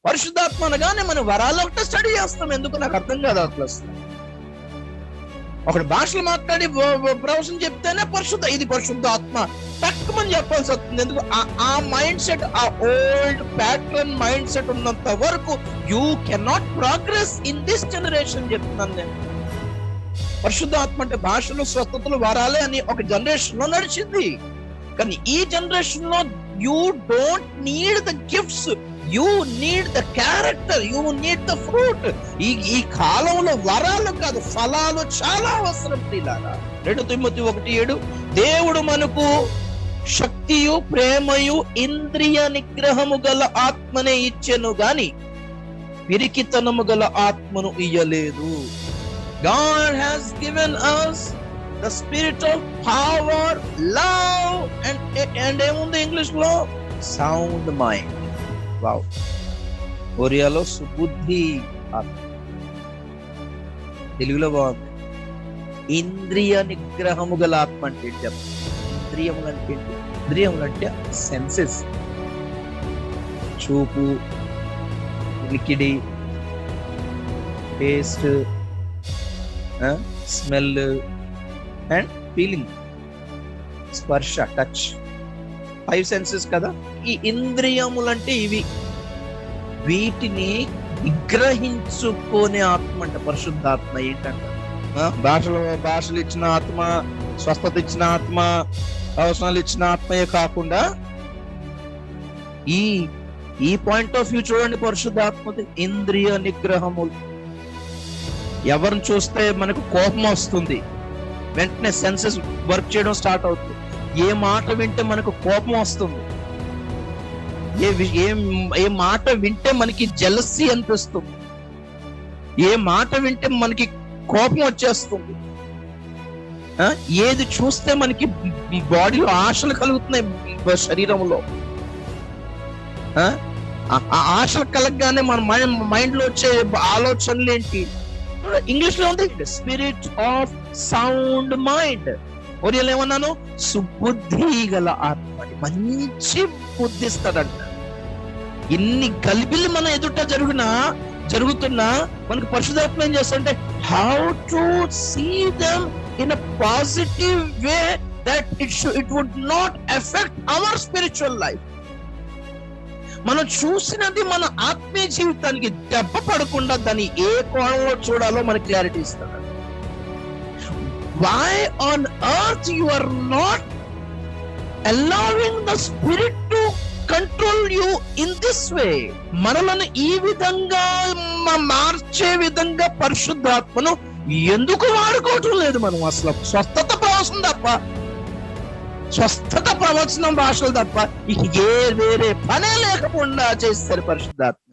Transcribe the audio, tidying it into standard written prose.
పరిశుద్ధాత్మ అనగానే మనం వరాలు ఒకటే స్టడీ చేస్తాం. ఎందుకు నాకు అర్థం కాదు అట్లా. ఒకటి భాషలు మాట్లాడి ప్రవచనం చెప్తేనే ఇది పరిశుద్ధ ఆత్మ తక్కువని చెప్పాల్సి వస్తుంది. ఎందుకు? ఆ మైండ్ సెట్, ఆ ఓల్డ్ ప్యాటర్న్ మైండ్ సెట్ ఉన్నంత వరకు you cannot progress in this generation చెప్తున్నాను నేను. పరిశుద్ధ ఆత్మ అంటే భాషలు, స్వస్థతలు, వరాలే అని ఒక జనరేషన్ లో నడిచింది. కానీ ఈ జనరేషన్ లో you don't need the gifts, you need the character, you need the fruit. ఈ కాలంలో వరాలు కాదు, ఫలాలు చాలా అవసరం. 2 తిమోతి 1:7 దేవుడు మనకు శక్తియు ప్రేమయు ఇంద్రియ నిగ్రహము గల ఆత్మనే ఇచ్చెను గాని పిరికితనము గల ఆత్మను ఇయ్యలేదు. God has given us the spirit of power, love and ఏముంది ఇంగ్లీష్ లో? Sound mind. వావ్. ఒరియాలో సుబుద్ధి ఆత్మ, తెలుగులో బాగుంది. ఇంద్రియ నిగ్రహము గల ఆత్మ అంటే ఏంటి చెప్పండి? ఇంద్రియములు అంటే ఏంటి? ఇంద్రియములు అంటే సెన్సెస్. చూపు, వికిడి, టేస్ట్, స్మెల్ అండ్ ఫీలింగ్, స్పర్శ, టచ్, 5 సెన్సెస్ కదా. ఈ ఇంద్రియములంటే ఇవి. వీటిని నిగ్రహించుకునే ఆత్మ అంట పరిశుద్ధాత్మ. ఏంటంట? భాషలు ఇచ్చిన ఆత్మ, స్వస్థత ఇచ్చిన ఆత్మ, అవసరాలు ఇచ్చిన ఆత్మయే కాకుండా ఈ పాయింట్ ఆఫ్ వ్యూ చూడండి. పరిశుద్ధాత్మది ఇంద్రియ నిగ్రహములు. ఎవరిని చూస్తే మనకు కోపం వస్తుంది, వెంటనే సెన్సెస్ వర్క్ చేయడం స్టార్ట్ అవుతుంది. ఏ మాట వింటే మనకు కోపం వస్తుంది, ఏ మాట వింటే మనకి జెలసీ అనిపిస్తుంది, ఏ మాట వింటే మనకి కోపం వచ్చేస్తుంది, ఏది చూస్తే మనకి బాడీలో ఆశలు కలుగుతున్నాయి శరీరంలో. ఆ ఆశలు కలగగానే మన మైండ్ లో వచ్చే ఆలోచనలు ఏంటి? ఇంగ్లీష్ లో ఉంది స్పిరిట్ ఆఫ్ సౌండ్ మైండ్. ఒరియల్ ఏమన్నాను? సుబుద్ధి గల ఆత్మ. మంచి బుద్ధిస్తాడంట. ఎన్ని గలిబిలు మన ఎదుట జరుగుతున్నా మనకు పరిశుద్ధాత్మ ఏం చేస్తాడంటే how to see them in a positive way that it would not effect our spiritual life. మనం చూసినది మన ఆత్మీయ జీవితానికి దెబ్బ పడకుండా దాన్ని ఏ కోణంలో చూడాలో మనకి క్లారిటీ ఇస్తాడు. Why on earth you are not allowing the spirit to control you in this way? మనలను ఈ విధంగా మార్చే విధంగా పరిశుద్ధాత్మను ఎందుకు వాడుకోవటం లేదు మనం? అసలు స్వస్థత ప్రవచనం తప్ప, స్వస్థత ప్రవచనం భాషలు తప్ప ఇక వేరే పనే లేకుండా చేస్తారు పరిశుద్ధాత్మ.